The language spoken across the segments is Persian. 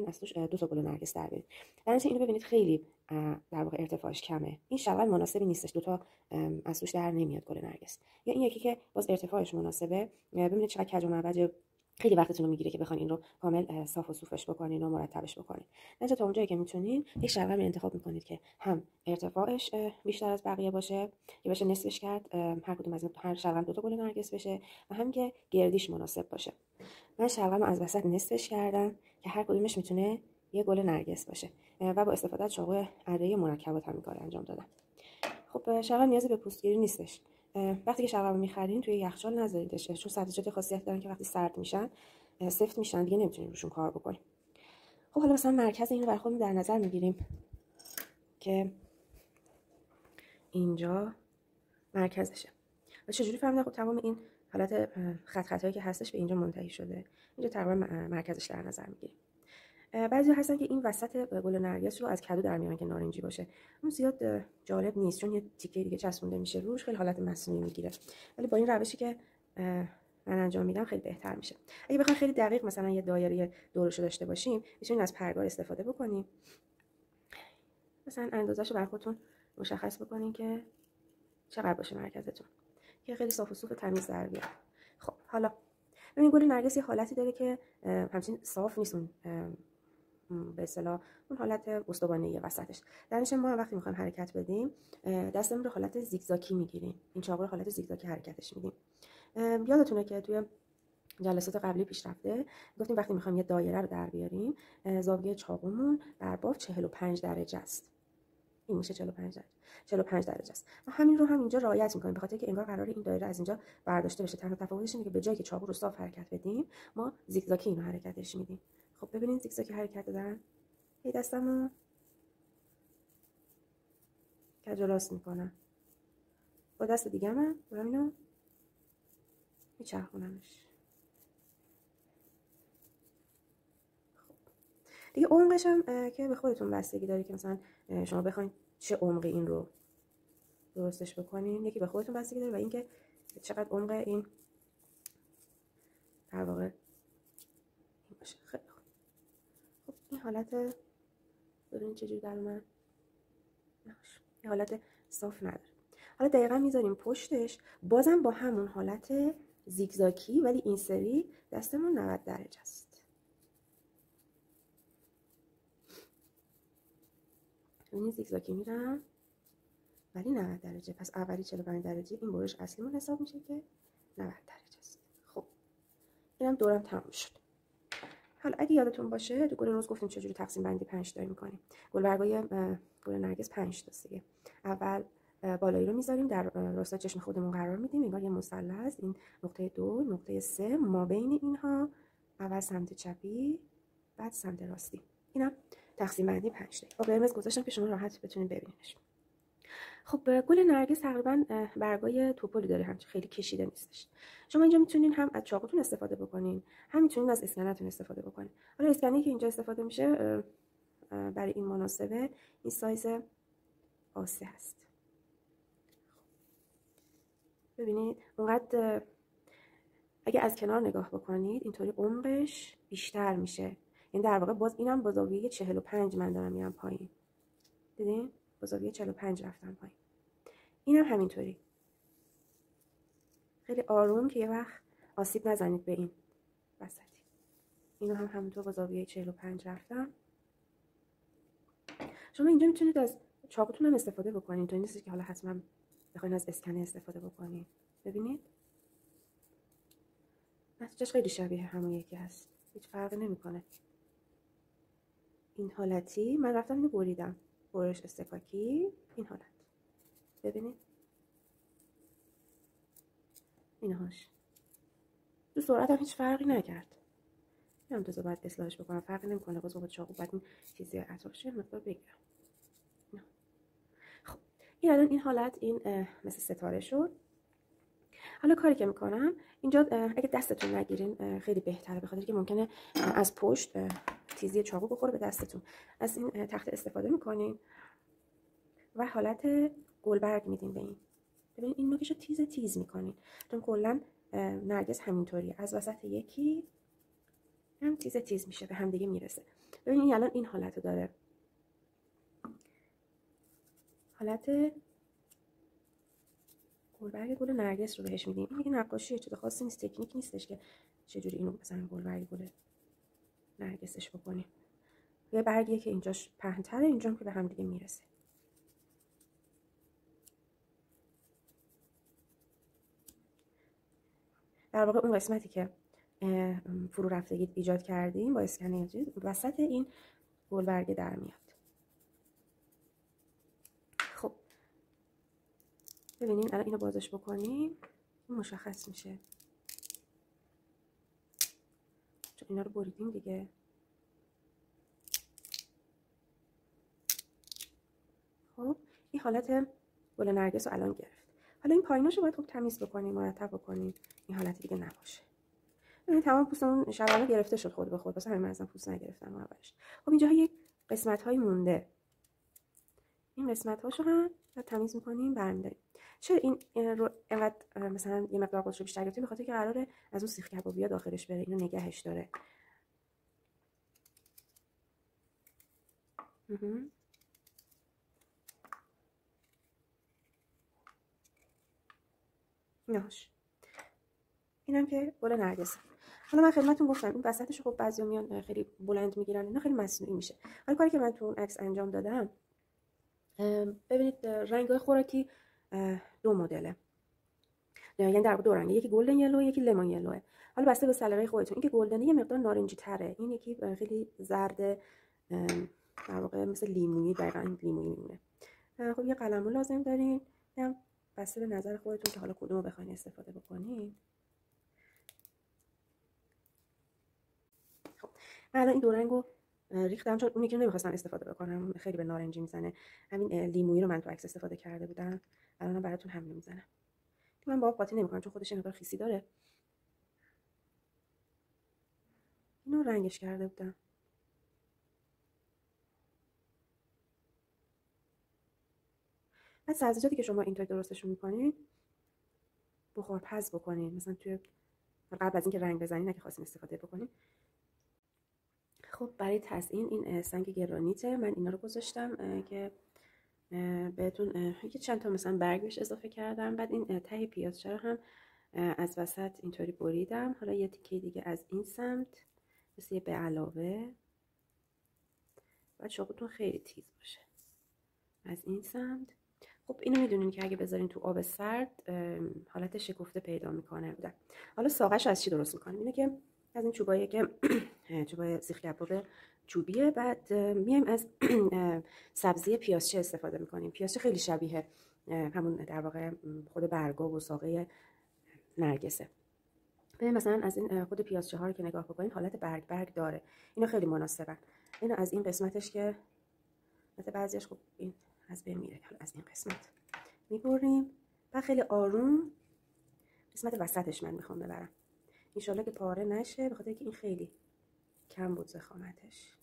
بکنین از توش 2 تا گل نرگس در بیارین. در نتیجه اینو ببینید خیلی در واقع ارتفاعش کمه. این شغل مناسبی نیستش، 2 تا از توش در نمیاد گل نرگس. یا این یکی که باز ارتفاعش مناسبه، ببینید چقدر کج و معوج، خیلی وقتتون رو میگیره که بخواین این رو کامل صاف و صوفش بکنین و مرتبش بکنین. نتیجه تا اونجایی که میتونین یک شلغم انتخاب میکنید که هم ارتفاعش بیشتر از بقیه باشه که بشه نصفش کرد، هر کدوم از هر شلغم 2 تا گل نرگس بشه و هم که گردیش مناسب باشه. من شلغم از وسط نصفش کردم که هر کدومش میتونه یه گل نرگس باشه و با استفاده از چاقو اره مرکبات هم کار انجام دادم. خب شلغم نیازی به پوستگیری نیستش. وقتی که شلغم میخرین توی یخچال نذاریدش، چون سبزیجات خاصیت دارن که وقتی سرد میشن سفت میشن، دیگه نمیتونیم روشون کار بکنیم. خب حالا مثلا مرکز اینو برای خودمون در نظر میگیریم که اینجا مرکزشه. و چجوری فهمیدم؟ خب تمام این حالت خطایی که هستش به اینجا منتهی شده، اینجا تقریبا مرکزش در نظر میگیریم. بعضی هستن که این وسط گل نرگس رو از کدو در میارن که نارنجی باشه. اون زیاد جالب نیست چون یه تیکه دیگه چسبونده میشه روش، خیلی حالت مصنوعی میگیره. ولی با این روشی که من انجام میدم خیلی بهتر میشه. اگه بخواید خیلی دقیق مثلا یه دایره دورشو داشته باشیم، میتونید از پرگار استفاده بکنیم. مثلا اندازه‌شو برای خودتون مشخص بکنین که چقدر باشه مرکزتون، که خیلی صاف و صوف تمیز در بیاد. خب حالا ببین گل نرگس یه حالتی داره که همچین صاف نیست، اون به اصطلاح اون حالت استوانه‌ای وسطش. در نتیجه ما وقتی میخوایم حرکت بدیم دستمون رو حالت زیگزاکی میگیریم، این چاقو رو حالت زیگزاکی حرکتش میدیم. یادتونه که توی جلسات قبلی پیش رفته گفتیم وقتی میخوایم یه دایره رو در بیاریم زاویه چاقومون در باب 45 درجه است. این میشه 45 درجه است. و همین رو هم اینجا رعایت می‌کنیم به خاطر که انگار قراره این دایره از اینجا برداشته بشه. تنها تفاوتش اینه که به جای که چاقو رو صاف حرکت بدیم ما زیگزاکی اینو حرکتش میدیم. خب ببینید زیگزاکی حرکت دادن، هی دستمو کج و راست میکنم، با دست دیگه من دارم اینو میچرخونمش. دیگه عمقش هم که به خودتون بستگی داره که مثلا شما بخواید چه عمقی این رو درستش بکنین، یکی به خودتون بستگی داره و اینکه چقدر عمق این در واقع این باشه. خیلی خوب. خب این حالت ببینید چجوری در اومد، این حالت صاف نداره. حالا دقیقا میذاریم پشتش بازم با همون حالت زیگزاکی، ولی این سری دستمون 90 درجه است. ببینید زیگزاکی میرم ولی 90 درجه. پس اولی 45 درجه، این برش اصلیمون حساب میشه که 90 درجه است. خب اینم دورم تموم شد. حالا اگه یادتون باشه تو گل روز گفتیم چجوری تقسیم بندی 5 تایی میکنیم. گلبرگای گل نرگس 5 تاست دیگه. اول بالایی رو میذاریم در راستای چشم خودمون قرار میدیم، انگار یه مثلث. این نقطه 2، نقطه 3، ما بین اینها اول سمت چپی بعد سمت راستی. اینا تقسیم بندی 5 تایی. با قرمز گذاشتم که شما راحت بتونید ببینیدش. خب گل نرگس تقریبا برگای توپلی داره، همچین خیلی کشیده نیستش. شما اینجا میتونین هم از چاقوتون استفاده بکنین، هم میتونین از اسکنتون استفاده بکنین. حالا اسکنی که اینجا استفاده میشه برای این مناسبه این سایز آسه هست. ببینید اونقدر اگه از کنار نگاه بکنید اینطوری عمقش بیشتر میشه. این در واقع باز اینم با زاویه 45 من دارم میرم پایین. دیدین؟ با زاویه 45 رفتم پایین. اینم همینطوری. خیلی آروم که یه وقت آسیب نزنید به این وسطی. اینو هم همونطور با زاویه 45 رفتم. شما اینجا میتونید از چاقوتون هم استفاده بکنید. اینطوری نیست که حالا حتما بخواید از اسکنر استفاده بکنید. ببینید؟ نتیجهش خیلی شبیه همون یکی هست. هیچ فرقی نمیکنه. این حالتی من رفتم اینو بریدم. برش استکاکی این حالت. ببینید؟ اینهاش. تو سرعت هم هیچ فرقی نکرد. هم تا باید اصلاحش بکنم، فرقی نمیکنه. باز با چاقو بعد این چیزی اطرافش مقدار بگیرم. خب این الان این حالت این مثل ستاره شد. حالا کاری که میکنم اینجا اگه دستتون نگیرین خیلی بهتره، به خاطر که ممکنه از پشت تیزی چاقو بخوره به دستتون. از این تخت استفاده میکنین و حالت گلبرگ میدین به این. ببین این نوکشو تیز میکنین، چون کلا نرگس همینطوری از وسط یکی هم تیز تیز میشه، به هم دیگه میرسه. ببینید الان این حالت داره، حالت گلبرگ گل نرگس رو بهش میدیم. این دیگه نقاشیه، چیز خاصی نیست، تکنیک نیستش که چجوری اینو مثلا گلبرگ گل نرگسش بکنیم. یه برگیه که اینجاش پهن‌تره، اینجام که به هم دیگه میرسه. در واقع اون قسمتی که فرو رفتگی ایجاد کردیم با اسکنر وسط این گلبرگ در میاد. خب ببینین الان اینو بازش بکنیم این مشخص میشه، چون اینا رو بریدیم دیگه. خب این حالت گل نرگس رو الان گرفت. حالا این پاییناشو باید خوب تمیز بکنیم، مرتب بکنیم، این حالت دیگه نباشه. ببین تمام پوستمون شلوارا گرفته شد خود به خود، واسه همین من اصلا پوست نگرفتم اولش. خب اینجا یک قسمت‌هایی مونده، این قسمت‌هاشو هم تمیز می‌کنیم برمی‌داریم. چرا این رو اینقدر مثلا یه مقدار قطر بیشتر گرفتیم؟ بخاطر که قراره از اون سیخ کبابیا داخلش بره، اینو نگهش داره. ایناش اینم که گل نرگس. حالا من خدمتتون گفتم این وسطش خب بعضیا میان خیلی بلند میگیرن، اینا خیلی مصنوعی میشه. حالا کاری که من تو اون عکس انجام دادم، ببینید رنگ‌های خوراکی دو مدله، یعنی در واقع دو رنگه، یکی گلدن یلو یکی لیمون یلوه. حالا بسته به سلیقه خودتون، این که گلدنه یه مقدار نارنجی تره، این یکی خیلی زرد در واقع مثل لیمویی، دقیقاً لیمویی میمونه. خب یه قلمو لازم دارین، هم بسته به نظر خودتون که حالا کدومو بخواید استفاده بکنین. خب من الان این دو رنگو ریختم، چون اون یکی رو نمیخواستم استفاده بکنم، خیلی به نارنجی میزنه. همین لیمویی رو من تو عکس استفاده کرده بودم، الانم براتون همین میزنم. من با آب قاطی نمیکنم چون خودش مقدار خیسی داره. اینو رنگش کرده بودم. بعد سبزیجاتی که شما اینطوری درستشون میکنین بخارپز بکنین، مثلا توی قبل از اینکه رنگ بزنین اگه خواستین استفاده بکنین. خب برای تزیین این سنگ گرانیته، من اینا رو گذاشتم که بهتون چند تا مثلا برگ بهش اضافه کردم. بعد این ته پیازچه رو هم از وسط اینطوری بریدم. حالا یه تیکه دیگه از این سمت مثل یه به علاوه، باید چاقوتون خیلی تیز باشه از این سمت. خب اینو میدونین که اگه بذارین تو آب سرد حالت شکفته پیدا میکنه. حالا ساقش از چی درست میکنیم؟ اینه که از این چوبایی که چوبای سیخ کباب چوبیه، بعد میایم از سبزی پیازچه استفاده میکنیم. پیازچه خیلی شبیه همون در واقع خود برگا و ساقه نرگسه. ببین مثلا از این خود پیازچه ها رو که نگاه بکنین حالت برگ داره، اینا خیلی مناسبن. اینو از این قسمتش که مثلا بعضیش خب این از بین میره، از این قسمت میبریم و خیلی آروم قسمت وسطش من میخوام ببرم، انشالله که پاره نشه، به خاطر که این خیلی کم بود ضخامتش.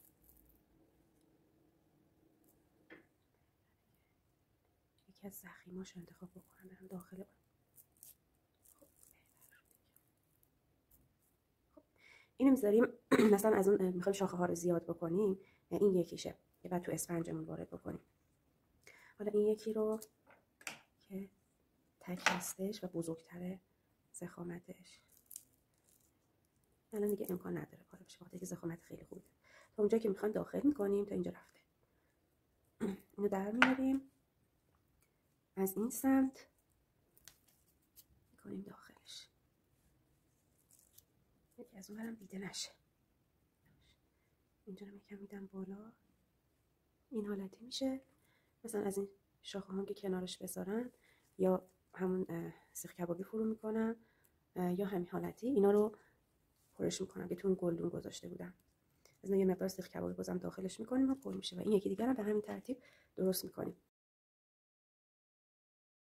یکی از ضخیماش انتخاب بکنم برم داخل. خب اینو میذاریم مثلا از اون میخوایم شاخه ها رو زیاد بکنیم، این یکیشه که بعد تو اسفنجمون وارد بکنیم. حالا این یکی رو که تک هستش و بزرگتره ضخامتش، الان دیگه امکان نداره پاره بشه بخاطر اینکه ضخامت خیلی خوبه. تا اونجا که میخوایم داخل میکنیم، تا اینجا رفته. اینو در میاریم از این سمت میکنیم داخلش، یکی از اون برم دیده نشه. اینجا رو میکنم میدم بالا، این حالتی میشه. مثلا از این شاخه هم که کنارش بذارن یا همون سیخ کبابی فرو میکنم یا همین حالتی اینا رو پرش میکنم که تو اون گلدون گذاشته بودم. از یه مقدار سیخ کبابی بازم داخلش میکنیم و پر میشه و این یکی دیگر هم به همین ترتیب درست میکنیم.